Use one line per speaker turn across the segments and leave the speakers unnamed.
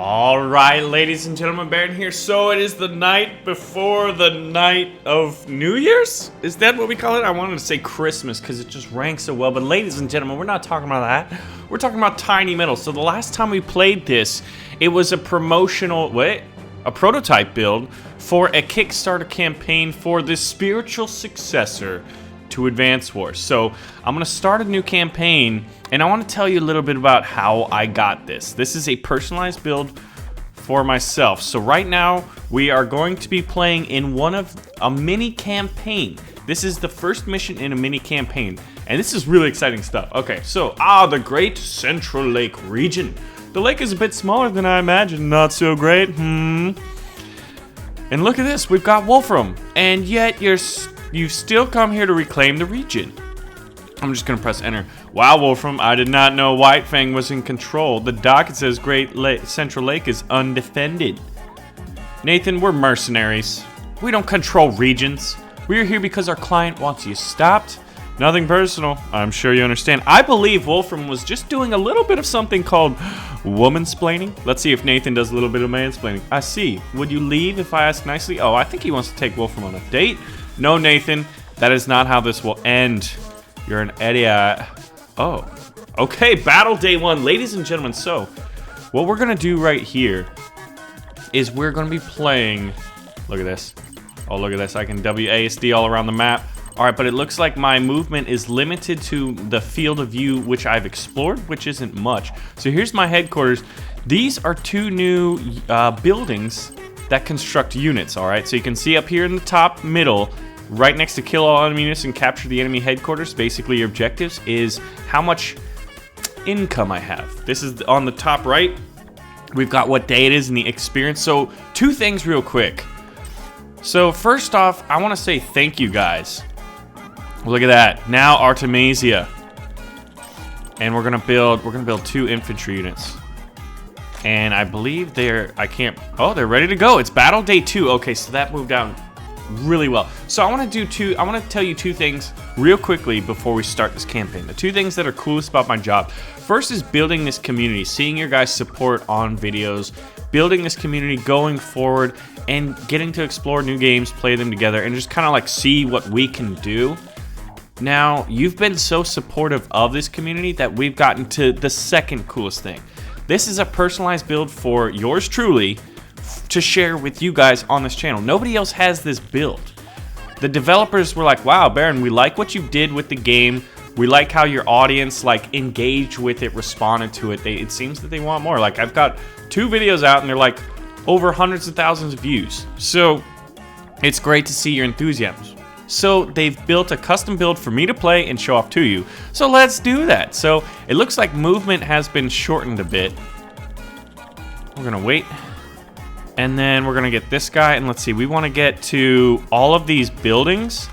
Alright, ladies and gentlemen, Baron here. So it is the night before the night of New Year's? Is that what we call it? I wanted to say Christmas because it just ranks so well. But ladies and gentlemen, we're not talking about that. We're talking about Tiny Metal. So the last time we played this, it was a prototype build for a Kickstarter campaign for the spiritual successor to Advance Wars. So I'm going to start a new campaign, and I want to tell you a little bit about how I got this. This is a personalized build for myself. So right now we are going to be playing in a mini campaign. This is the first mission in a mini campaign, and this is really exciting stuff. Okay, so the Great Central Lake region. The lake is a bit smaller than I imagined. Not so great. And look at this, we've got Wolfram, and yet you've still come here to reclaim the region. I'm just gonna press enter. Wow, Wolfram, I did not know White Fang was in control. The docket says Central Lake is undefended. Nathan, we're mercenaries. We don't control regions. We're here because our client wants you stopped. Nothing personal. I'm sure you understand. I believe Wolfram was just doing a little bit of something called womansplaining. Let's see if Nathan does a little bit of mansplaining. I see. Would you leave if I ask nicely? Oh, I think he wants to take Wolfram on a date. No, Nathan, that is not how this will end. You're an idiot. Oh, okay, battle day one. Ladies and gentlemen, so what we're gonna do right here is we're gonna be playing, look at this. Oh, look at this, I can WASD all around the map. All right, but it looks like my movement is limited to the field of view which I've explored, which isn't much. So here's my headquarters. These are two new buildings that construct units, all right? So you can see up here in the top middle, right next to kill all enemy units and capture the enemy headquarters, basically your objectives is how much income I have. This is on the top right. We've got what day it is and the experience. So two things real quick. So first off, I want to say thank you guys. Look at that. Now Artemisia. And we're gonna build two infantry units. And I believe they're ready to go. It's battle day 2. Okay, so that moved down really well. So I want to tell you two things real quickly before we start this campaign. The two things that are coolest about my job. First is building this community, seeing your guys' support on videos, building this community going forward, and getting to explore new games, play them together, and just kind of like see what we can do. Now, you've been so supportive of this community that we've gotten to the second coolest thing. This is a personalized build for yours truly to share with you guys on this channel. Nobody else has this build. The developers were like, wow, Baron, we like what you did with the game. We like how your audience like engaged with it, responded to it. It seems that they want more. Like I've got 2 videos out and they're like over hundreds of thousands of views. So it's great to see your enthusiasm. So they've built a custom build for me to play and show off to you. So let's do that. So it looks like movement has been shortened a bit. We're gonna wait. And then we're gonna get this guy, and let's see, we wanna get to all of these buildings.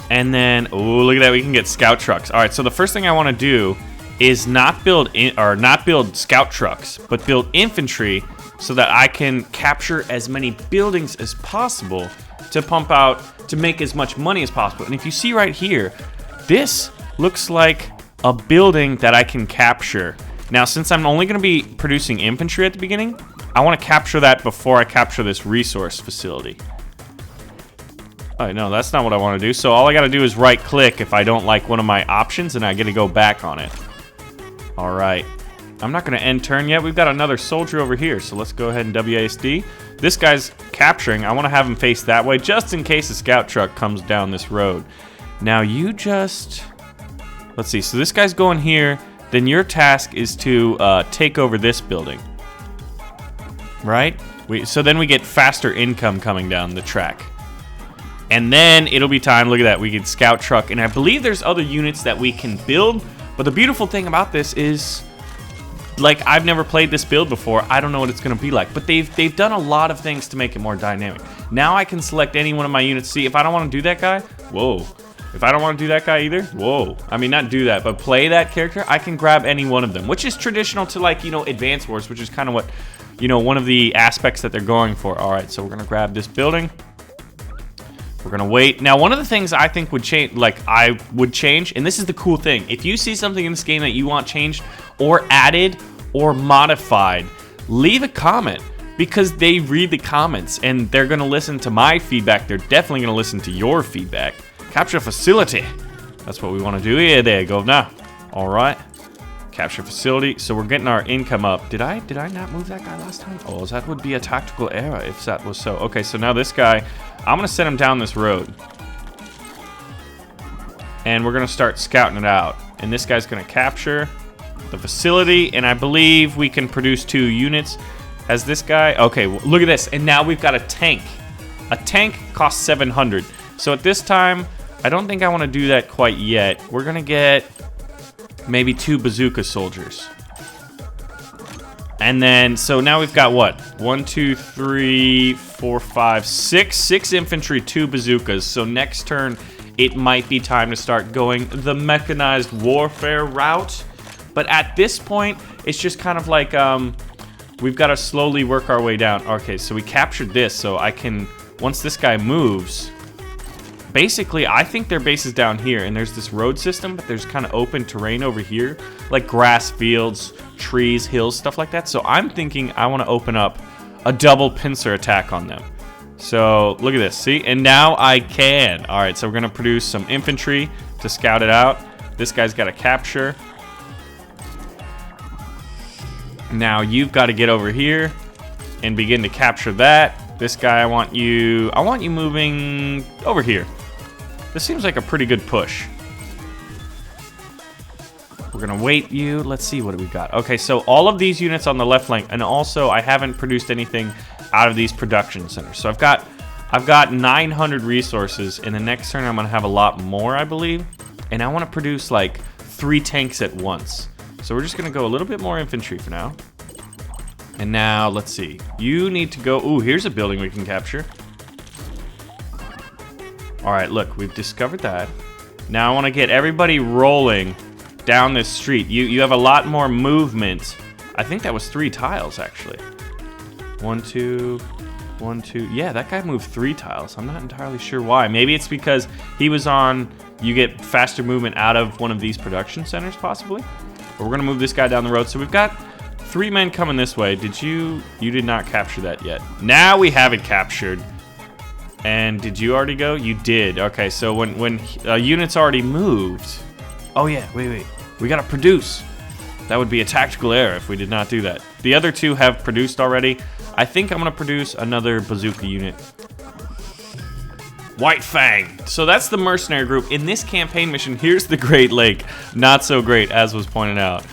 And then, oh, look at that, we can get scout trucks. All right, so the first thing I wanna do is not build scout trucks, but build infantry so that I can capture as many buildings as possible to pump out, to make as much money as possible. And if you see right here, this looks like a building that I can capture. Now, since I'm only going to be producing infantry at the beginning, I want to capture that before I capture this resource facility. Oh, no, that's not what I want to do. So all I got to do is right-click if I don't like one of my options, and I get to go back on it. All right. I'm not going to end turn yet. We've got another soldier over here, so let's go ahead and WASD. This guy's capturing. I want to have him face that way, just in case a scout truck comes down this road. Now, you just... Let's see. So this guy's going here. Then your task is to take over this building, right? So then we get faster income coming down the track. And then it'll be time, look at that, we get scout truck. And I believe there's other units that we can build. But the beautiful thing about this is, like, I've never played this build before. I don't know what it's going to be like. But they've done a lot of things to make it more dynamic. Now I can select any one of my units. See, if I don't want to do that guy, whoa. If I don't want to do that guy either, whoa. I mean, not do that, but play that character, I can grab any one of them, which is traditional to, like, you know, Advance Wars, which is kind of what, you know, one of the aspects that they're going for. All right, so we're going to grab this building. We're going to wait. Now, one of the things I think would change, like, I would change, and this is the cool thing. If you see something in this game that you want changed or added or modified, leave a comment, because they read the comments and they're going to listen to my feedback. They're definitely going to listen to your feedback. Capture facility. That's what we want to do. Yeah, there you go now. All right. Capture facility. So we're getting our income up. Did I not move that guy last time? Oh, that would be a tactical error if that was so. Okay, so now this guy, I'm going to send him down this road. And we're going to start scouting it out. And this guy's going to capture the facility. And I believe we can produce 2 units. As this guy, okay, well, look at this. And now we've got a tank. A tank costs 700. So at this time, I don't think I want to do that quite yet. We're going to get maybe 2 bazooka soldiers. And then, so now we've got what? 1, 2, 3, 4, 5, 6. 6 infantry, 2 bazookas. So next turn, it might be time to start going the mechanized warfare route. But at this point, it's just kind of like, we've got to slowly work our way down. Okay, so we captured this, so I can, once this guy moves, basically, I think their base is down here, and there's this road system, but there's kind of open terrain over here, like grass fields, trees, hills, stuff like that. So I'm thinking I want to open up a double pincer attack on them. So look at this, see? And now I can. All right, so we're going to produce some infantry to scout it out. This guy's got to capture. Now you've got to get over here and begin to capture that. This guy, I want you moving over here. This seems like a pretty good push. We're gonna wait you. Let's see, what do we got? Okay, so all of these units on the left flank, and also I haven't produced anything out of these production centers. So I've got 900 resources. In the next turn, I'm gonna have a lot more, I believe. And I want to produce like 3 tanks at once. So we're just gonna go a little bit more infantry for now. And now, let's see. You need to go... Ooh, here's a building we can capture. Alright, look, we've discovered that. Now I want to get everybody rolling down this street. You have a lot more movement. I think that was 3 tiles, actually. 1, 2, 1, 2. Yeah, that guy moved 3 tiles. I'm not entirely sure why. Maybe it's because he was on... You get faster movement out of one of these production centers, possibly. But we're going to move this guy down the road. So we've got 3 men coming this way. You did not capture that yet. Now we have it captured. And did you already go? You did. Okay, so when units already moved. Oh yeah, wait. We gotta produce. That would be a tactical error if we did not do that. The other 2 have produced already. I think I'm gonna produce another bazooka unit. White Fang. So that's the mercenary group. In this campaign mission, here's the Great Lake. Not so great, as was pointed out.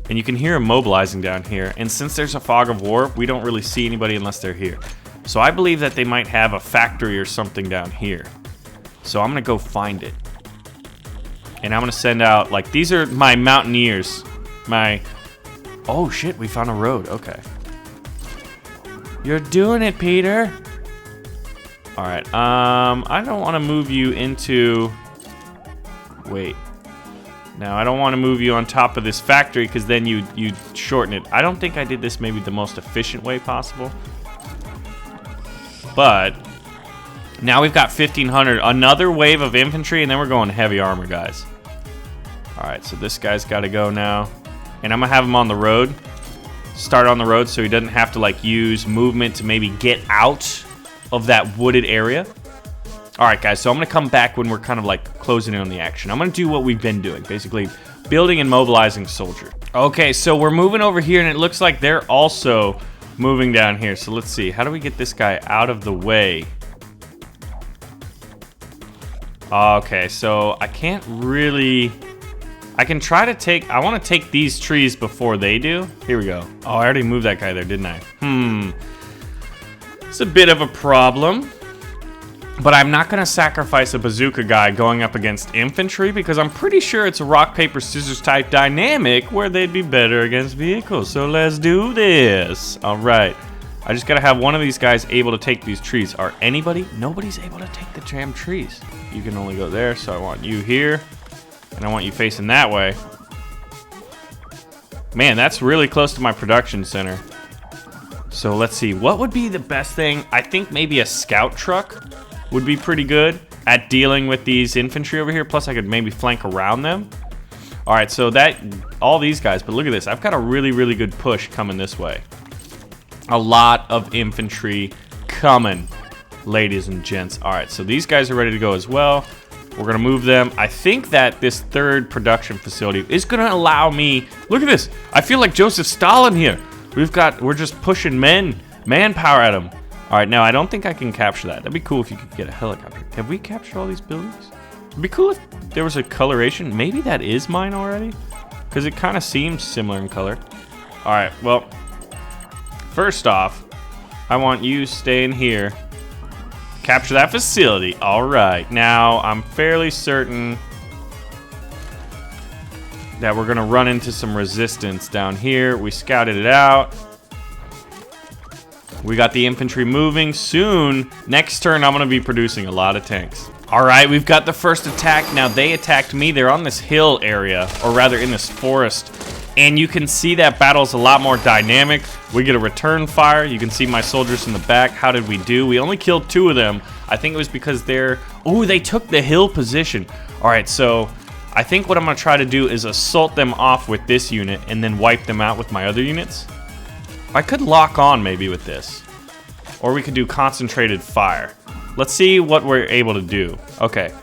And you can hear them mobilizing down here. And since there's a fog of war, we don't really see anybody unless they're here. So I believe that they might have a factory or something down here. So I'm gonna go find it. And I'm gonna send out, like, these are my mountaineers. Oh shit, we found a road, okay. You're doing it, Peter. Alright, I don't wanna move you into... Wait. Now, I don't wanna move you on top of this factory, because then you'd shorten it. I don't think I did this maybe the most efficient way possible. But now we've got 1,500. Another wave of infantry, and then we're going heavy armor, guys. Alright, so this guy's got to go now. And I'm going to have him on the road. Start on the road so he doesn't have to, like, use movement to maybe get out of that wooded area. Alright, guys, so I'm going to come back when we're kind of, like, closing in on the action. I'm going to do what we've been doing. Basically, building and mobilizing soldier. Okay, so we're moving over here, and it looks like they're also... moving down here. So let's see. How do we get this guy out of the way? Okay, so I can't really... I can try to take... I want to take these trees before they do. Here we go. Oh, I already moved that guy there, didn't I? It's a bit of a problem. But I'm not going to sacrifice a bazooka guy going up against infantry because I'm pretty sure it's a rock, paper, scissors type dynamic where they'd be better against vehicles. So let's do this. All right. I just got to have one of these guys able to take these trees. Are anybody? Nobody's able to take the damn trees. You can only go there, so I want you here. And I want you facing that way. Man, that's really close to my production center. So let's see. What would be the best thing? I think maybe a scout truck would be pretty good at dealing with these infantry over here. Plus, I could maybe flank around them. All right, so all these guys, but look at this. I've got a really, really good push coming this way. A lot of infantry coming, ladies and gents. All right, so these guys are ready to go as well. We're gonna move them. I think that this third production facility is gonna allow me, look at this. I feel like Joseph Stalin here. We're just pushing manpower at them. All right, now I don't think I can capture that. That'd be cool if you could get a helicopter. Have we captured all these buildings? It'd be cool if there was a coloration. Maybe that is mine already, because it kind of seems similar in color. All right, well, first off, I want you staying here. Capture that facility. All right, now I'm fairly certain that we're gonna run into some resistance down here. We scouted it out. We got the infantry moving. Soon, next turn, I'm gonna be producing a lot of tanks. All right, we've got the first attack. Now they attacked me. They're on this hill area, or rather in this forest. And you can see that battle's a lot more dynamic. We get a return fire. You can see my soldiers in the back. How did we do? We only killed 2 of them. I think it was because they took the hill position. All right, so I think what I'm gonna try to do is assault them off with this unit and then wipe them out with my other units. I could lock on maybe with this. Or we could do concentrated fire. Let's see what we're able to do. Okay,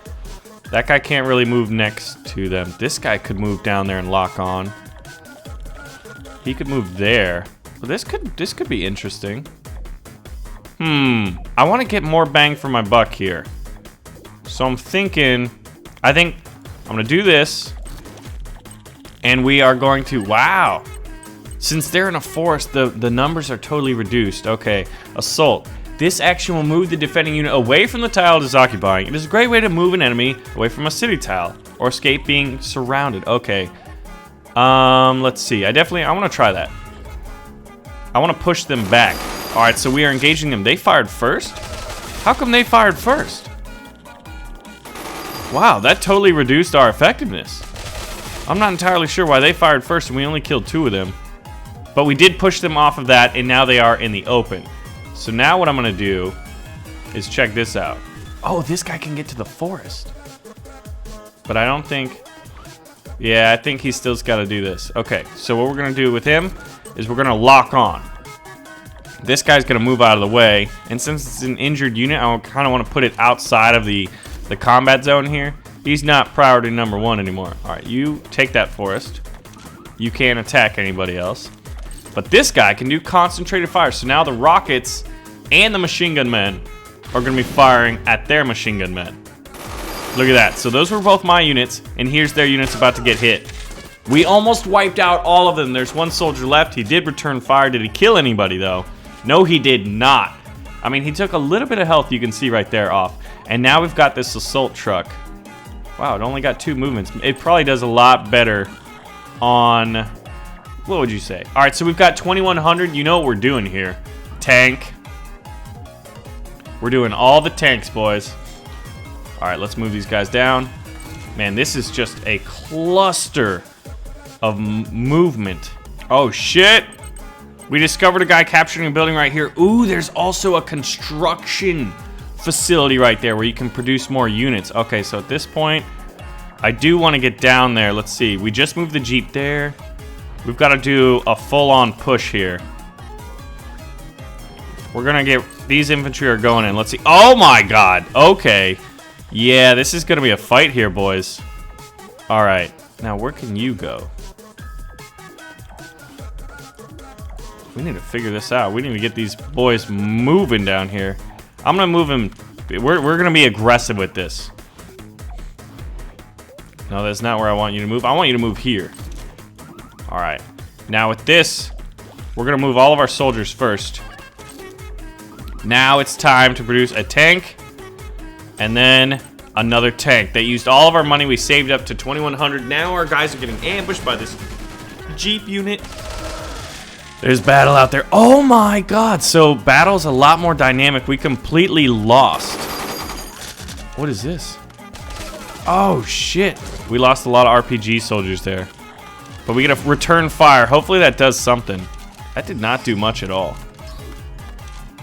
that guy can't really move next to them. This guy could move down there and lock on. He could move there. But this could be interesting. I want to get more bang for my buck here. So I'm thinking, I think I'm going to do this. And we are going to, wow. Since they're in a forest, the numbers are totally reduced. Okay, assault. This action will move the defending unit away from the tile it is occupying. It is a great way to move an enemy away from a city tile or escape being surrounded. Okay. Let's see. I want to try that. I want to push them back. All right, so we are engaging them. They fired first? How come they fired first? Wow, that totally reduced our effectiveness. I'm not entirely sure why they fired first and we only killed 2 of them. But we did push them off of that, and now they are in the open. So now what I'm going to do is check this out. Oh, this guy can get to the forest. But I don't think... Yeah, I think he's still's got to do this. Okay, so what we're going to do with him is we're going to lock on. This guy's going to move out of the way. And since it's an injured unit, I kind of want to put it outside of the combat zone here. He's not priority number 1 anymore. All right, you take that forest. You can't attack anybody else. But this guy can do concentrated fire. So now the rockets and the machine gun men are going to be firing at their machine gun men. Look at that. So those were both my units, and here's their units about to get hit. We almost wiped out all of them. There's 1 soldier left. He did return fire. Did he kill anybody, though? No, he did not. I mean, he took a little bit of health, you can see right there, off. And now we've got this assault truck. Wow, it only got 2 movements. It probably does a lot better on... What would you say? All right, so we've got 2,100. You know what we're doing here. Tank. We're doing all the tanks, boys. All right, let's move these guys down. Man, this is just a cluster of movement. Oh, shit. We discovered a guy capturing a building right here. Ooh, there's also a construction facility right there where you can produce more units. Okay, so at this point, I do want to get down there. Let's see. We just moved the Jeep there. We've got to do a full-on push here. We're going to get... These infantry are going in. Let's see. Oh, my God. Okay. Yeah, this is going to be a fight here, boys. All right. Now, where can you go? We need to figure this out. We need to get these boys moving down here. I'm going to move them. We're going to be aggressive with this. No, that's not where I want you to move. I want you to move here. All right. Now with this, we're going to move all of our soldiers first. Now it's time to produce a tank and then another tank. They used all of our money. We saved up to 2,100. Now our guys are getting ambushed by this Jeep unit. There's battle out there. Oh my God. So battle's a lot more dynamic. We completely lost. What is this? Oh shit. We lost a lot of RPG soldiers there. But we get a return fire. Hopefully that does something. That did not do much at all.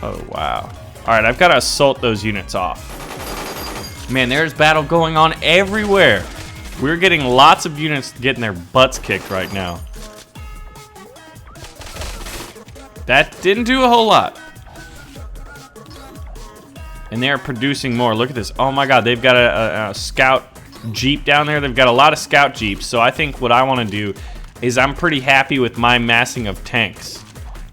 Oh, wow. All right, I've got to assault those units off. Man, there's battle going on everywhere. We're getting lots of units getting their butts kicked right now. That didn't do a whole lot. And they're producing more. Look at this. Oh my god, they've got a scout jeep down there. They've got a lot of scout jeeps. So I think what I want to do is I'm pretty happy with my massing of tanks.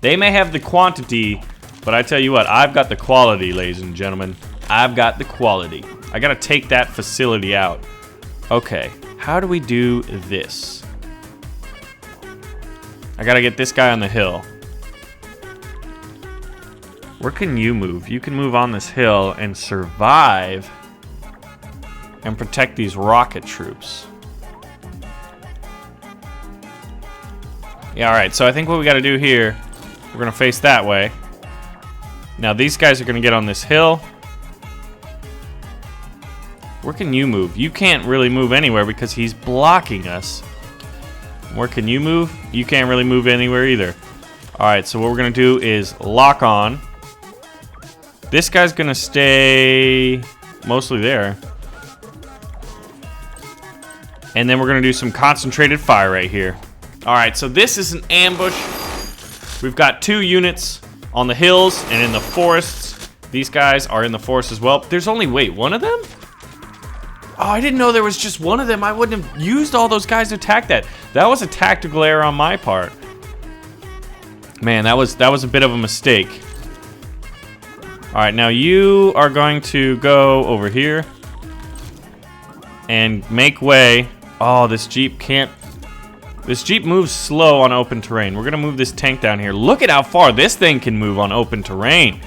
They may have the quantity, but I tell you what, I've got the quality, ladies and gentlemen. I've got the quality. I gotta take that facility out. Okay, how do we do this? I gotta get this guy on the hill. Where can you move? You can move on this hill and survive and protect these rocket troops. Yeah, alright, so I think what we gotta do here, we're gonna face that way. Now these guys are gonna get on this hill. Where can you move? You can't really move anywhere because he's blocking us. Where can you move? You can't really move anywhere either. Alright, so what we're gonna do is lock on. This guy's gonna stay mostly there. And then we're gonna do some concentrated fire right here. Alright, so this is an ambush. We've got 2 units on the hills and in the forests. These guys are in the forest as well. There's only, wait, one of them? Oh, I didn't know there was just one of them. I wouldn't have used all those guys to attack that. That was a tactical error on my part. Man, that was a bit of a mistake. Alright, now you are going to go over here and make way. Oh, this Jeep can't. This Jeep moves slow on open terrain. We're gonna move this tank down here. Look at how far this thing can move on open terrain.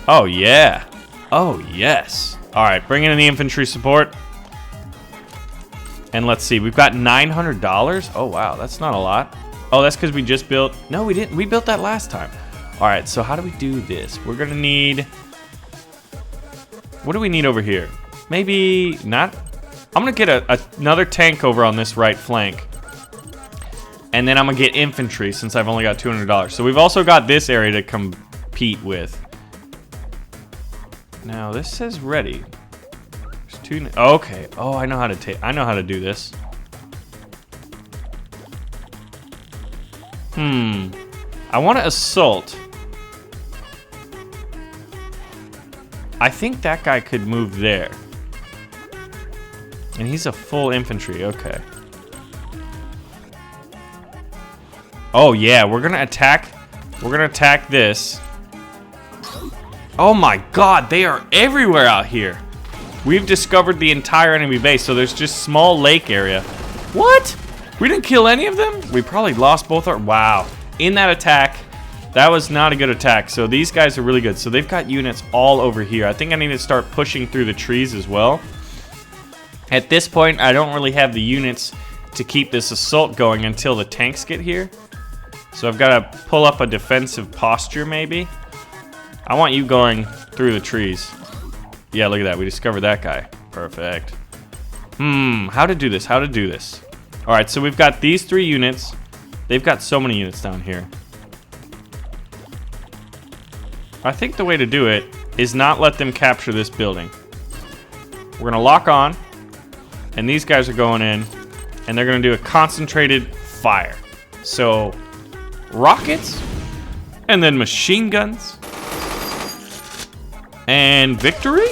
Oh, yeah. Oh, yes. Alright, bring in the infantry support. And let's see, we've got $900. Oh, wow, that's not a lot. Oh, that's because we just built. No, we didn't. We built that last time. All right, so how do we do this? We're gonna need. What do we need over here? Maybe not. I'm gonna get another tank over on this right flank, and then I'm gonna get infantry since I've only got $200. So we've also got this area to compete with. Now this says ready. There's 2. Okay. Oh, I know how to take. I know how to do this. I want to assault. I think that guy could move there. And he's a full infantry, okay. Oh yeah, we're gonna attack this. Oh my god, they are everywhere out here. We've discovered the entire enemy base, so there's just small lake area. What? We didn't kill any of them? We probably lost both our, wow. In that attack, that was not a good attack. So these guys are really good. So they've got units all over here. I think I need to start pushing through the trees as well. At this point, I don't really have the units to keep this assault going until the tanks get here. So I've got to pull up a defensive posture maybe. I want you going through the trees. Yeah, look at that. We discovered that guy. Perfect. How to do this? How to do this? All right, so we've got these 3 units. They've got so many units down here. I think the way to do it is not let them capture this building. We're gonna lock on, and these guys are going in, and they're gonna do a concentrated fire. So, rockets, and then machine guns, and victory?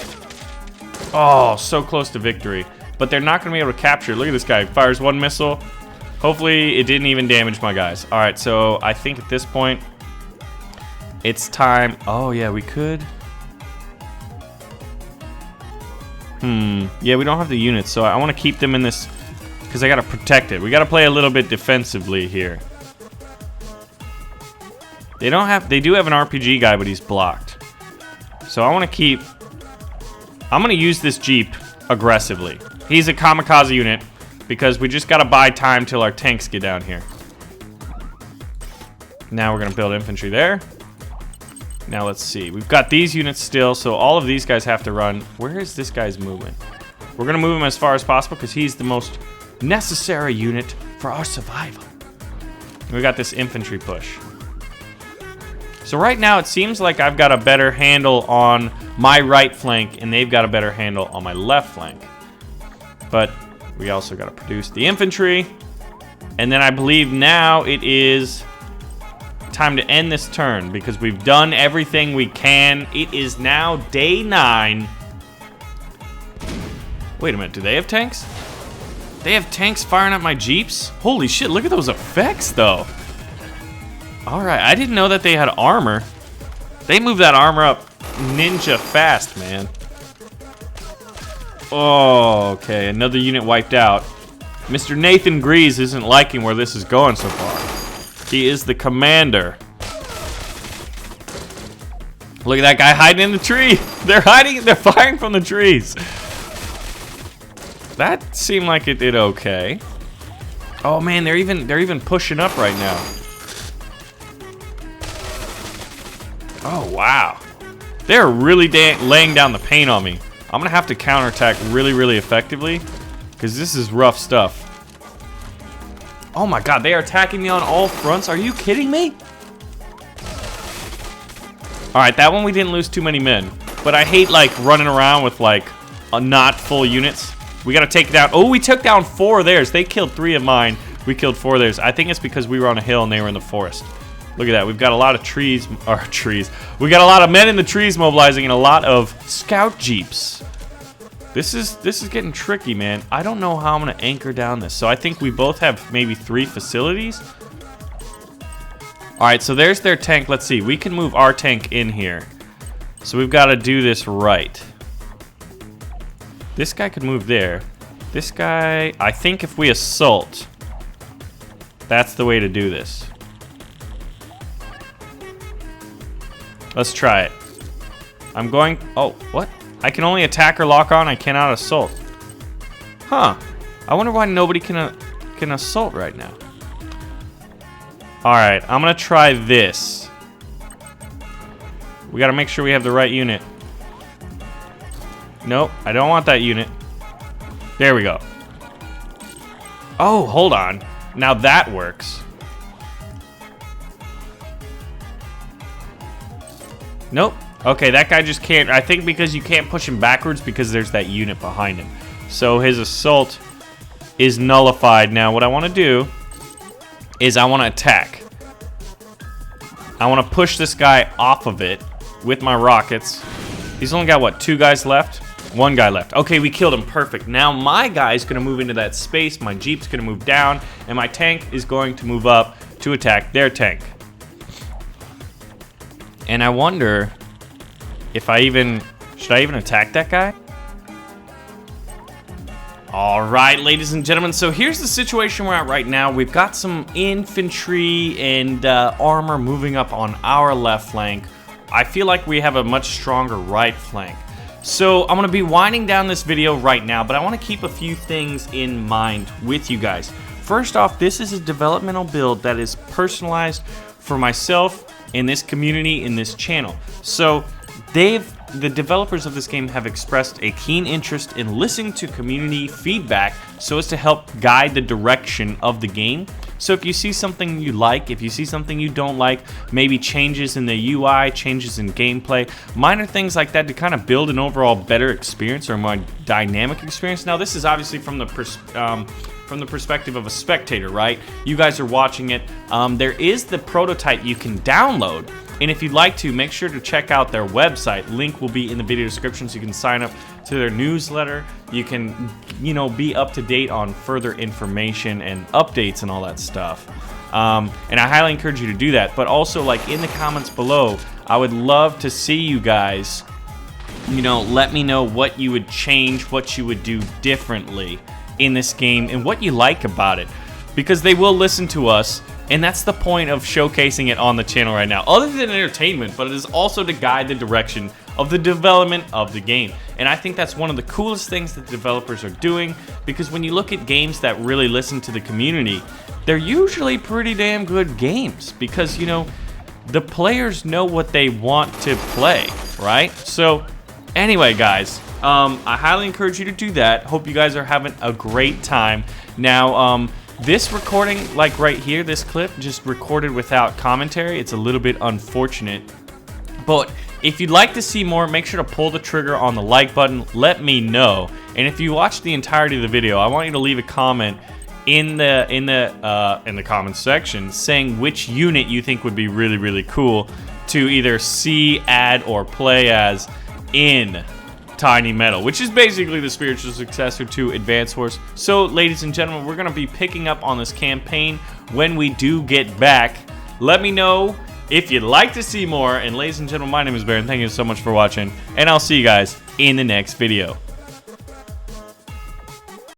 Oh, so close to victory. But they're not gonna be able to capture. Look at this guy, fires 1 missile. Hopefully it didn't even damage my guys. All right, so I think at this point, it's time. Oh yeah, we could. Yeah, we don't have the units, so I want to keep them in this because I got to protect it. We got to play a little bit defensively here. They don't have. They do have an RPG guy, but he's blocked. So I want to keep. I'm going to use this Jeep aggressively. He's a kamikaze unit because we just got to buy time till our tanks get down here. Now we're going to build infantry there. Now let's see. We've got these units still, so all of these guys have to run. Where is this guy's movement? We're going to move him as far as possible because he's the most necessary unit for our survival. And we got this infantry push. So right now it seems like I've got a better handle on my right flank and they've got a better handle on my left flank. But We also got to produce the infantry. And then I believe now it is time to end this turn because we've done everything we can. It is now day 9. Wait a minute, do they have tanks? They have tanks firing at my jeeps? Holy shit, look at those effects though. Alright, I didn't know that they had armor. They move that armor up ninja fast, man. Oh, okay, another unit wiped out. Mr. Nathan Grease isn't liking where this is going so far. He is the commander. Look at that guy hiding in the tree. They're firing from the trees. That seemed like it did okay. Oh man, they're even pushing up right now. Oh wow. They're really laying down the paint on me. I'm gonna have to counterattack really effectively because this is rough stuff. Oh my god, they are attacking me on all fronts. Are you kidding me? Alright, that one we didn't lose too many men. But I hate like running around with like not full units. We gotta take it down. Oh, we took down 4 of theirs. They killed 3 of mine. We killed 4 of theirs. I think it's because we were on a hill and they were in the forest. Look at that. We've got a lot of trees. We got a lot of men in the trees mobilizing and a lot of scout jeeps. This is getting tricky, man. I don't know how I'm gonna anchor down this. So I think we both have maybe 3 facilities. All right, so there's their tank. Let's see. We can move our tank in here. So we've got to do this right. This guy could move there. This guy, I think if we assault, that's the way to do this. Let's try it. I'm going, oh, what? I can only attack or lock on, I cannot assault. Huh, I wonder why nobody can assault right now. All right, I'm gonna try this. We gotta make sure we have the right unit. Nope, I don't want that unit. There we go. Oh, hold on. Now that works. Nope. Okay, that guy just can't. I think because you can't push him backwards because there's that unit behind him. So his assault is nullified. Now what I want to do is I want to attack. I want to push this guy off of it with my rockets. He's only got, what, 2 guys left? 1 guy left. Okay, we killed him. Perfect. Now my guy's going to move into that space. My jeep's going to move down. And my tank is going to move up to attack their tank. And I wonder if should I even attack that guy? All right, ladies and gentlemen, so here's the situation we're at right now. We've got some infantry and armor moving up on our left flank. I feel like we have a much stronger right flank. So I'm gonna be winding down this video right now, but I wanna keep a few things in mind with you guys. First off, this is a developmental build that is personalized for myself in this community, in this channel. So the developers of this game have expressed a keen interest in listening to community feedback so as to help guide the direction of the game. So if you see something you like, if you see something you don't like, maybe changes in the UI, changes in gameplay, minor things like that to kind of build an overall better experience or more dynamic experience. Now this is obviously from the perspective of a spectator, right? You guys are watching it. There is the prototype you can download. And if you'd like to, make sure to check out their website. Link will be in the video description so you can sign up to their newsletter. You can, be up to date on further information and updates and all that stuff. And I highly encourage you to do that. But also, like, in the comments below, I would love to see you guys, let me know what you would change, what you would do differently in this game, and what you like about it. Because they will listen to us. And that's the point of showcasing it on the channel right now. Other than entertainment, but it is also to guide the direction of the development of the game. And I think that's one of the coolest things that the developers are doing, because when you look at games that really listen to the community, they're usually pretty damn good games because, the players know what they want to play, right? So anyway, guys, I highly encourage you to do that. Hope you guys are having a great time. Now, this recording, like right here, this clip, just recorded without commentary. It's a little bit unfortunate. But If you'd like to see more, make sure to pull the trigger on the like button. Let me know. And if you watched the entirety of the video, I want you to leave a comment in the comments section saying which unit you think would be really cool to either see, add, or play as in Tiny Metal, which is basically the spiritual successor to Advance Wars. So, ladies and gentlemen, we're going to be picking up on this campaign when we do get back. Let me know if you'd like to see more. And ladies and gentlemen, my name is Baron. Thank you so much for watching, and I'll see you guys in the next video.